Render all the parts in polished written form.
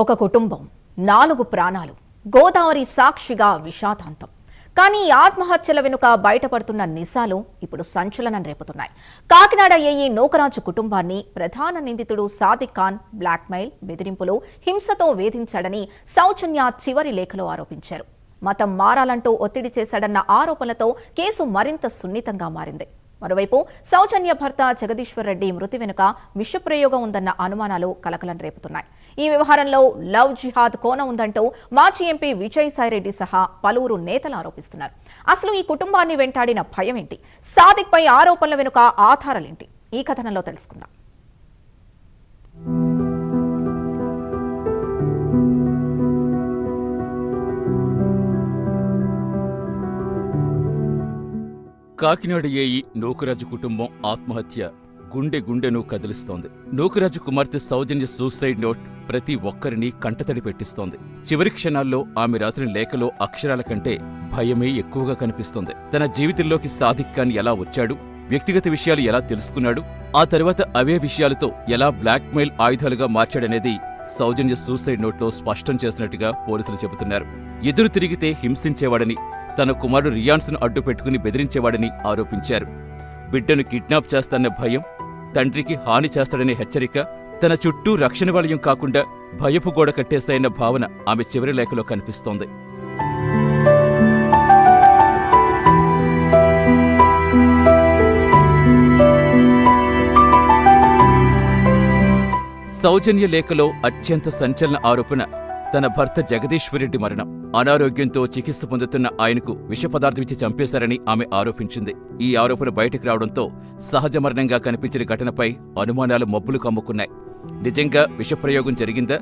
ఒక కుటుంబం, 4 ప్రాణాలు, గోదావరి సాక్షిగా విషాదాంతం. కానీ ఆత్మహత్యల వెనుక బయటపడుతున్న నిజాలు ఇప్పుడు సంచలనం రేపుతున్నాయి. కాకినాడ ఏఈ నూకరాజు కుటుంబాన్ని ప్రధాన నిందితుడు సాదిక్ ఖాన్ బ్లాక్మెయిల్, బెదిరింపులు, హింసతో వేధించాడని సౌజన్య చివరి లేఖలో ఆరోపించారు. మతం మారాలంటూ ఒత్తిడి చేశాడన్న ఆరోపణలతో కేసు మరింత సున్నితంగా మారింది. మరోవైపు సౌజన్య భర్త జగదీశ్వర్ రెడ్డి మృతి వెనుక విషప్రయోగం ఉందన్న అనుమానాలు కలకలం రేపుతున్నాయి. ఈ వ్యవహారంలో లవ్ జిహాద్ కోణం ఉందంటూ మాజీ ఎంపీ విజయసాయిరెడ్డి సహా పలువురు నేతలు ఆరోపిస్తున్నారు. అసలు ఈ కుటుంబాన్ని వెంటాడిన భయం ఏంటి? సాదిక్ పై ఆరోపణల వెనుక ఆధారాలేంటి? ఈ కథనంలో తెలుసుకుందాం. కాకినాడ ఏఈ నూకరాజు కుటుంబం ఆత్మహత్య గుండెను కదిలిస్తోంది. నూకరాజు కుమార్తె సౌజన్య సూసైడ్ నోట్ ప్రతి ఒక్కరిని కంటతడి పెట్టిస్తోంది. చివరి క్షణాల్లో ఆమె రాసిన లేఖలో అక్షరాల కంటే భయమే ఎక్కువగా కనిపిస్తోంది. తన జీవితంలోకి సాదిక్ ఖాన్ ఎలా వచ్చాడు, వ్యక్తిగత విషయాలు ఎలా తెలుసుకున్నాడు, ఆ తర్వాత అవే విషయాలతో ఎలా బ్లాక్మెయిల్ ఆయుధాలుగా మార్చాడనేది సౌజన్య సూసైడ్ నోట్లో స్పష్టం చేసినట్టుగా పోలీసులు చెబుతున్నారు. ఎదురు తిరిగితే హింసించేవాడని, తన కుమారుడు రియాన్స్ను అడ్డు పెట్టుకుని బెదిరించేవాడని ఆరోపించారు. బిడ్డను కిడ్నాప్ చేస్తాన్న భయం, తండ్రికి హాని చేస్తాడనే హెచ్చరిక, తన చుట్టూ రక్షణ వలయం కాకుండా భయపు గోడ కట్టేస్తాయన్న భావన ఆమె చివరి లేఖలో కనిపిస్తోంది. సౌజన్య లేఖలో అత్యంత సంచలన ఆరోపణ తన భర్త జగదీశ్వరెడ్డి మరణం. అనారోగ్యంతో చికిత్స పొందుతున్న ఆయనకు విష పదార్థమిచ్చి చంపేశారని ఆమె ఆరోపించింది. ఈ ఆరోపణ బయటకు రావడంతో సహజ మరణంగా కనిపించిన ఘటనపై అనుమానాలు మబ్బులు కమ్ముకున్నాయి. నిజంగా విషప్రయోగం జరిగిందా?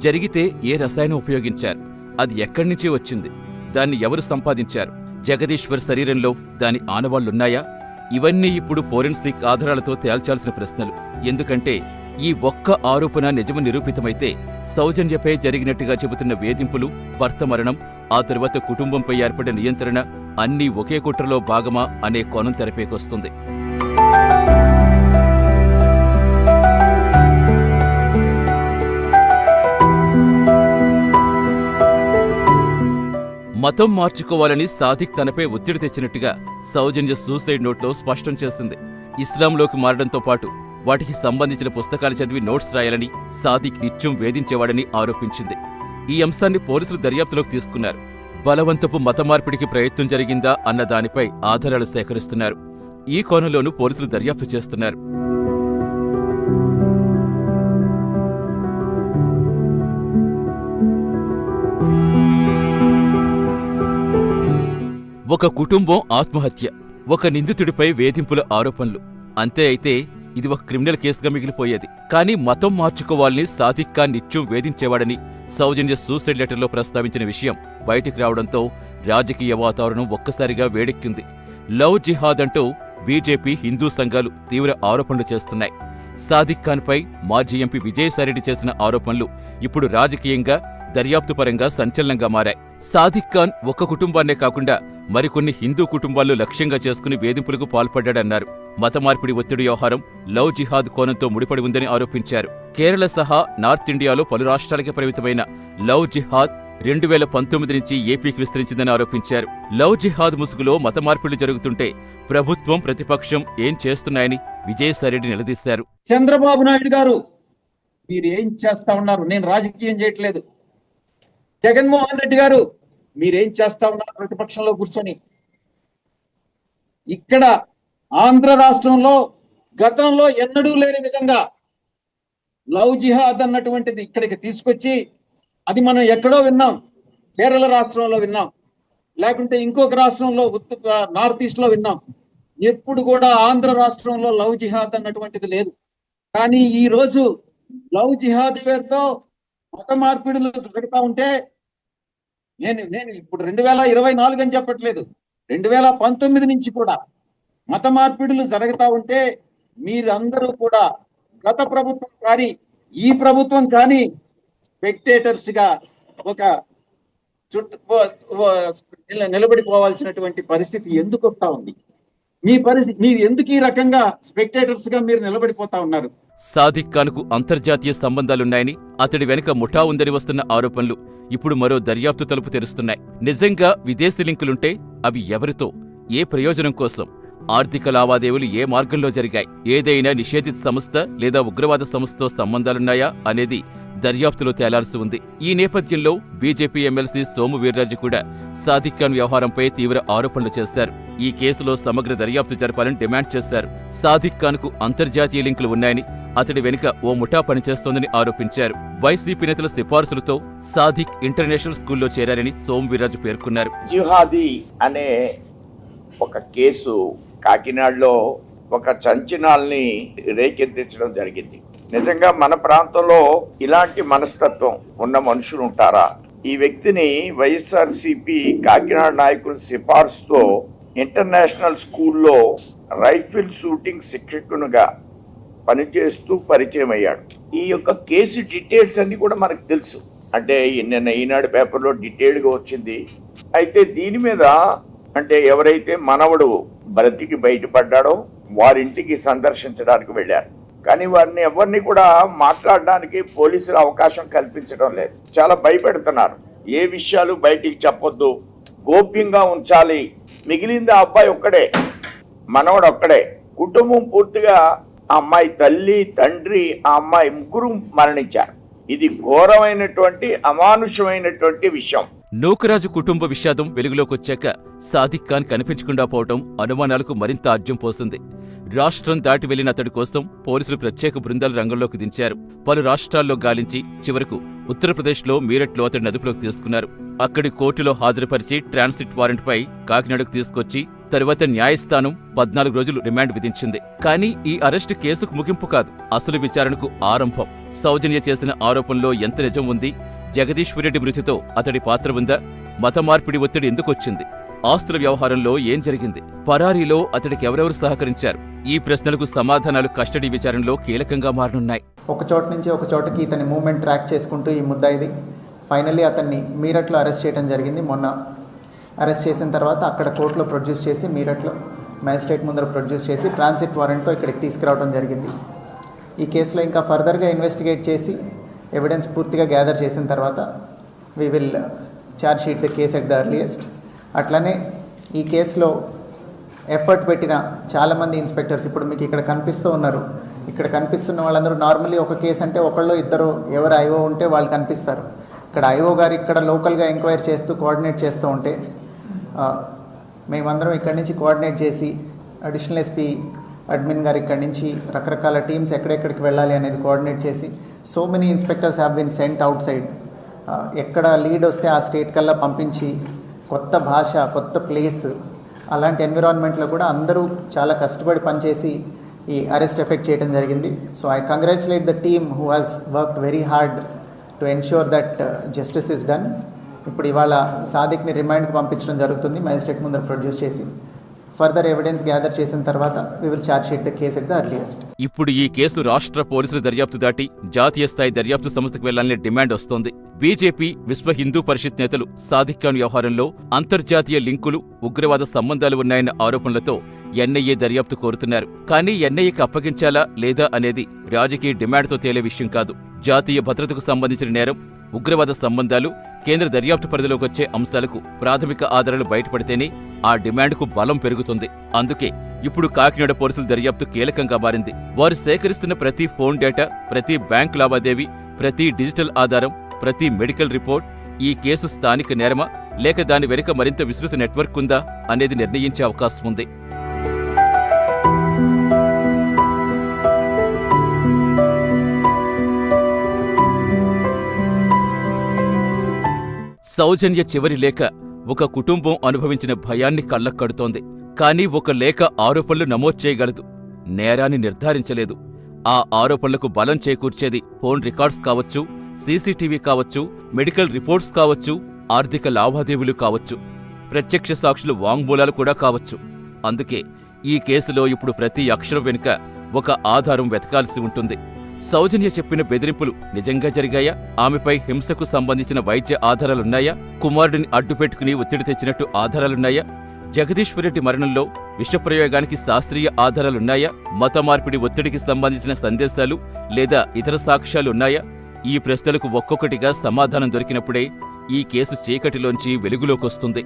జరిగితే ఏ రసాయనం ఉపయోగించారు? అది ఎక్కడి నుంచి వచ్చింది? దాన్ని ఎవరు సంపాదించారు? జగదీశ్వర్ శరీరంలో దాని ఆనవాళ్లున్నాయా? ఇవన్నీ ఇప్పుడు ఫోరెన్సిక్ ఆధారాలతో తేల్చాల్సిన ప్రశ్నలు. ఎందుకంటే ఈ ఒక్క ఆరోపణ నిజము నిరూపితమైతే సౌజన్యపై జరిగినట్టుగా చెబుతున్న వేధింపులు, భర్త మరణం, ఆ తరువాత కుటుంబంపై ఏర్పడిన నియంత్రణ అన్నీ ఒకే కుట్రలో భాగమా అనే కోణం తెరపైకొస్తుంది. మతం మార్చుకోవాలని సాదిక్ తనపై ఒత్తిడి తెచ్చినట్టుగా సౌజన్య సూసైడ్ నోట్లో స్పష్టం చేసింది. ఇస్లాంలోకి మారడంతో పాటు వాటికి సంబంధించిన పుస్తకాలు చదివి నోట్స్ రాయాలని సాదిక్ నిత్యం వేధించేవాడని ఆరోపించింది. ఈ అంశాన్ని పోలీసులు దర్యాప్తులోకి తీసుకున్నారు. బలవంతపు మత మార్పిడికి ప్రయత్నం జరిగిందా అన్న దానిపై ఆధారాలు సేకరిస్తున్నారు. ఈ కోణంలోనూ పోలీసులు దర్యాప్తు చేస్తున్నారు. ఒక కుటుంబం ఆత్మహత్య, ఒక నిందితుడిపై వేధింపుల ఆరోపణలు. అంతే అయితే ఇది ఒక క్రిమినల్ కేసుగా మిగిలిపోయేది. కానీ మతం మార్చుకోవాలని సాదిక్ ఖాన్ నిత్యం వేధించేవాడని సౌజన్య సూసైడ్ లెటర్లో ప్రస్తావించిన విషయం బయటికి రావడంతో రాజకీయ వాతావరణం ఒక్కసారిగా వేడెక్కింది. లవ్ జిహాద్ అంటూ బీజేపీ, హిందూ సంఘాలు తీవ్ర ఆరోపణలు చేస్తున్నాయి. సాదిక్ ఖాన్పై మాజీ ఎంపీ విజయసాయిరెడ్డి చేసిన ఆరోపణలు ఇప్పుడు రాజకీయంగా, దర్యాప్తు పరంగా సంచలనంగా మారాయి. సాదిక్ ఖాన్ ఒక్క కుటుంబాన్నే కాకుండా మరికొన్ని హిందూ కుటుంబాల్లో లక్ష్యంగా చేసుకుని వేధింపులకు పాల్పడ్డాడన్నారు. మత మార్పిడి ఒత్తిడి వ్యవహారం లవ్ జిహాద్ కోణంతో ముడిపడి ఉందని ఆరోపించారు. కేరళ సహా నార్త్ ఇండియాలో పలు రాష్ట్రాలకే పరిమితమైన లవ్ జిహాద్ 2019 నుంచి ఏపీకి విస్తరించిందని ఆరోపించారు. లవ్ జిహాద్ ముసుగులో మత మార్పిడి జరుగుతుంటే ప్రభుత్వం, ప్రతిపక్షం ఏం చేస్తున్నాయని విజయసాయిరెడ్డి నిలదీశారు. చంద్రబాబు నాయుడు గారు, మీరు ఏం చేస్తా ఉన్నారు? నేను రాజకీయం చేయట్లేదు. జగన్మోహన్ రెడ్డి గారు, మీరేం చేస్తా ఉన్నారు ప్రతిపక్షంలో కూర్చొని? ఇక్కడ ఆంధ్ర రాష్ట్రంలో గతంలో ఎన్నడూ లేని విధంగా లవ్ జిహాద్ అన్నటువంటిది ఇక్కడికి తీసుకొచ్చి, అది మనం ఎక్కడో విన్నాం, కేరళ రాష్ట్రంలో విన్నాం, లేకుంటే ఇంకొక రాష్ట్రంలో నార్త్ ఈస్ట్ లో విన్నాం. ఎప్పుడు కూడా ఆంధ్ర రాష్ట్రంలో లవ్ జిహాద్ అన్నటువంటిది లేదు. కానీ ఈ రోజు లవ్ జిహాద్ పేరుతో మత మార్పిడులు జరుగుతూ ఉంటే నేను ఇప్పుడు 2024 అని చెప్పట్లేదు, 2019 నుంచి కూడా మత మార్పిడులు జరుగుతూ ఉంటే మీరందరూ కూడా గత ప్రభుత్వం కానీ ఈ ప్రభుత్వం కానీ స్పెక్టేటర్స్ గా ఒక నిలబడిపోవాల్సినటువంటి పరిస్థితి ఎందుకు వస్తా ఉంది? మీ పరిస్థితి, మీరు ఎందుకు ఈ రకంగా స్పెక్టేటర్స్ గా మీరు నిలబడిపోతా ఉన్నారు? సాదిక్ ఖాన్కు అంతర్జాతీయ సంబంధాలున్నాయని, అతడి వెనుక ముఠా ఉందని వస్తున్న ఆరోపణలు ఇప్పుడు మరో దర్యాప్తు తలుపు తెరుస్తున్నాయి. నిజంగా విదేశీ లింకులుంటే అవి ఎవరితో, ఏ ప్రయోజనం కోసం, ఆర్థిక లావాదేవీలు ఏ మార్గంలో జరిగాయి, ఏదైనా నిషేధిత సంస్థ లేదా ఉగ్రవాద సంస్థతో సంబంధాలున్నాయా అనేది దర్యాప్తులో తేలాల్సి ఉంది. ఈ నేపథ్యంలో బీజేపీ ఎమ్మెల్సీ సోము వీర్రాజు కూడా సాదిక్ ఖాన్ వ్యవహారంపై తీవ్ర ఆరోపణలు చేశారు. ఈ కేసులో సమగ్ర దర్యాప్తు జరపాలని డిమాండ్ చేశారు. సాదిక్ ఖాన్కు అంతర్జాతీయ లింకులు ఉన్నాయని, అతడి వెనుక ఓ ముఠా పనిచేస్తోందని ఆరోపించారు. వైసీపీ నేతల సిఫార్సులతో సాదిక్ ఇంటర్నేషనల్ స్కూల్లో చేరారని సోము వీర్రాజు పేర్కొన్నారు. జిహాదీ అనే ఒక కేసు కాకినాడలో ఒక చంచనాల్ని రేకెత్తించడం జరిగింది. నిజంగా మన ప్రాంతంలో ఇలాంటి మనస్తత్వం ఉన్న మనుషులు ఉంటారా? ఈ వ్యక్తిని వైఎస్ఆర్సీపీ కాకినాడ నాయకుల సిఫార్సుతో ఇంటర్నేషనల్ స్కూల్లో రైఫిల్ షూటింగ్ శిక్షకునిగా పనిచేస్తూ పరిచయం అయ్యాడు. ఈ యొక్క కేసు డీటెయిల్స్ అన్ని కూడా మనకు తెలుసు. అంటే నిన్న ఈనాడు పేపర్లో డీటెయిల్గా వచ్చింది. అయితే దీని మీద అంటే ఎవరైతే మనవడు బ్రతికి బయటపడ్డాడో వారింటికి సందర్శించడానికి వెళ్ళారు. కానీ వారిని ఎవరిని కూడా మాట్లాడడానికి పోలీసులు అవకాశం కల్పించడం లేదు. చాలా భయపెడుతున్నారు. ఏ విషయాలు బయటికి చెప్పొద్దు, గోప్యంగా ఉంచాలి. మిగిలింది ఆ అబ్బాయి ఒక్కడే, మనవడు ఒక్కడే. కుటుంబం పూర్తిగా ఆ అమ్మాయి తల్లి, తండ్రి, ఆ అమ్మాయి ముగ్గురు మరణించారు. ఇది ఘోరమైనటువంటి అమానుషమైనటువంటి విషయం. నూకరాజు కుటుంబ విషాదం వెలుగులోకొచ్చాక సాదిక్ ఖాన్ కనిపించకుండా పోవటం అనుమానాలకు మరింత ఆజ్యం పోసింది. రాష్ట్రం దాటి వెళ్లిన అతడి కోసం పోలీసులు ప్రత్యేక బృందాలు రంగంలోకి దించారు. పలు రాష్ట్రాల్లో గాలించి చివరకు ఉత్తరప్రదేశ్లో మీరట్లో అతడిని అదుపులోకి తీసుకున్నారు. అక్కడి కోర్టులో హాజరుపరిచి ట్రాన్సిట్ వారెంట్పై కాకినాడకు తీసుకొచ్చి తరువాత న్యాయస్థానం 14 రోజులు రిమాండ్ విధించింది. కానీ ఈ అరెస్టు కేసుకు ముగింపు కాదు, అసలు విచారణకు ఆరంభం. సౌజన్య చేసిన ఆరోపణలో ఎంత నిజం ఉంది? జగదీశ్వరెడ్డి మృతితో అతడి పాత్ర ఉందా? మత మార్పిడి ఒత్తిడి ఎందుకొచ్చింది? ఆస్తుల వ్యవహారంలో ఏం జరిగింది? పరారీలో అతడికి ఎవరెవరు సహకరించారు? ఈ ప్రశ్నలకు సమాధానాలు కస్టడీ విచారణలో కీలకంగా మారనున్నాయి. ఒక చోట నుంచి ఒక చోటకి ఇతని మూవ్మెంట్ ట్రాక్ చేసుకుంటూ ఈ ముద్దాయిది ఫైనల్లీ అతన్ని మీరట్లో అరెస్ట్ చేయడం జరిగింది. మొన్న అరెస్ట్ చేసిన తర్వాత అక్కడ కోర్టులో ప్రొడ్యూస్ చేసి, మీరట్లో మ్యాజిస్ట్రేట్ ముందర ప్రొడ్యూస్ చేసి ట్రాన్సిట్ వారెంట్తో ఇక్కడికి తీసుకురావడం జరిగింది. ఈ కేసులో ఇంకా ఫర్దర్గా ఇన్వెస్టిగేట్ చేసి ఎవిడెన్స్ పూర్తిగా గ్యాదర్ చేసిన తర్వాత we will charge sheet the case at the earliest. అట్లనే ఈ కేసులో ఎఫర్ట్ పెట్టిన చాలామంది ఇన్స్పెక్టర్స్ ఇప్పుడు మీకు ఇక్కడ కనిపిస్తూ ఉన్నారు. ఇక్కడ కనిపిస్తున్న వాళ్ళందరూ నార్మల్లీ ఒక కేసు అంటే ఒకళ్ళు ఇద్దరు ఎవరు ఐఓ ఉంటే వాళ్ళు కనిపిస్తారు. ఇక్కడ ఐఓ గారు ఇక్కడ లోకల్గా ఎంక్వైరీ చేస్తూ కోఆర్డినేట్ చేస్తూ ఉంటే మేమందరం ఇక్కడి నుంచి కోఆర్డినేట్ చేసి అడిషనల్ ఎస్పీ అడ్మిన్ గారు ఇక్కడి నుంచి రకరకాల టీమ్స్ ఎక్కడెక్కడికి వెళ్ళాలి అనేది కోఆర్డినేట్ చేసి so many inspectors have been cent out side. ఎక్కడ లీడ్ వస్తే ఆ స్టేట్ కల్లా పంపించి కొత్త భాష, కొత్త ప్లేస్, అలాంటి ఎన్విరాన్మెంట్లో కూడా అందరూ చాలా కష్టపడి పనిచేసి ఈ అరెస్ట్ ఎఫెక్ట్ చేయడం జరిగింది. So I congratulate the team who has worked very hard to ensure that justice is done. ఇప్పుడు ఇవాళ సాదిక్ని రిమాండ్కి పంపించడం జరుగుతుంది మ్యాజిస్ట్రేట్ ముందర ప్రొడ్యూస్ చేసి. ఫర్దర్ ఎవిడెన్స్ గ్యాదర్ చేసిన తర్వాత we will charge sheet the case at the earliest. ఇప్పుడు ఈ కేసు రాష్ట్ర పోలీసుల దర్యాప్తు దాటి జాతీయ స్థాయి దర్యాప్తు సంస్థకు వెళ్లాలనే డిమాండ్ వస్తోంది. బీజేపీ, విశ్వ హిందూ పరిషత్ నేతలు సాదిక్ ఖాన్ వ్యవహారంలో అంతర్జాతీయ లింకులు, ఉగ్రవాద సంబంధాలు ఉన్నాయన్న ఆరోపణలతో ఎన్ఐఏ దర్యాప్తు కోరుతున్నారు. కానీ ఎన్ఐఏకి అప్పగించాలా లేదా అనేది రాజకీయ డిమాండ్తో తేలే విషయం కాదు. జాతీయ భద్రతకు సంబంధించిన నేరం, ఉగ్రవాద సంబంధాలు, కేంద్ర దర్యాప్తు పరిధిలోకి వచ్చే అంశాలకు ప్రాథమిక ఆధారాలు బయటపడితేనే ఆ డిమాండ్కు బలం పెరుగుతుంది. అందుకే ఇప్పుడు కాకినాడ పోలీసుల దర్యాప్తు కీలకంగా మారింది. వారు సేకరిస్తున్న ప్రతి ఫోన్ డేటా, ప్రతి బ్యాంక్ లావాదేవీ, ప్రతి డిజిటల్ ఆధారం, ప్రతి మెడికల్ రిపోర్ట్ ఈ కేసు స్థానిక నేరమా లేక దాని వెనుక మరింత విస్తృత నెట్వర్క్ ఉందా అనేది నిర్ణయించే అవకాశం ఉంది. సౌజన్య చివరి లేఖ ఒక కుటుంబం అనుభవించిన భయాన్ని కళ్లక్కడుతోంది. కానీ ఒక లేఖ ఆరోపణలు నమోదు చేయగలదు, నేరాన్ని నిర్ధారించలేదు. ఆ ఆరోపణలకు బలం చేకూర్చేది ఫోన్ రికార్డ్స్ కావచ్చు, సీసీటీవీ కావచ్చు, మెడికల్ రిపోర్ట్స్ కావచ్చు, ఆర్థిక లావాదేవీలు కావచ్చు, ప్రత్యక్ష సాక్షులు వాంగ్మూలాలు కూడా కావచ్చు. అందుకే ఈ కేసులో ఇప్పుడు ప్రతి అక్షరం వెనుక ఒక ఆధారం వెతకాల్సి ఉంటుంది. సౌజన్య చెప్పిన బెదిరింపులు నిజంగా జరిగాయా? ఆమెపై హింసకు సంబంధించిన వైద్య ఆధారాలున్నాయా? కుమారుడిని అడ్డుపెట్టుకుని ఒత్తిడి తెచ్చినట్టు ఆధారాలున్నాయా? జగదీశ్వర్ రెడ్డి మరణంలో విషప్రయోగానికి శాస్త్రీయ ఆధారాలున్నాయా? మత మార్పిడి ఒత్తిడికి సంబంధించిన సందేశాలు లేదా ఇతర సాక్ష్యాలున్నాయా? ఈ ప్రశ్నలకు ఒక్కొక్కటిగా సమాధానం దొరికినప్పుడే ఈ కేసు చీకటిలోంచి వెలుగులోకొస్తుంది.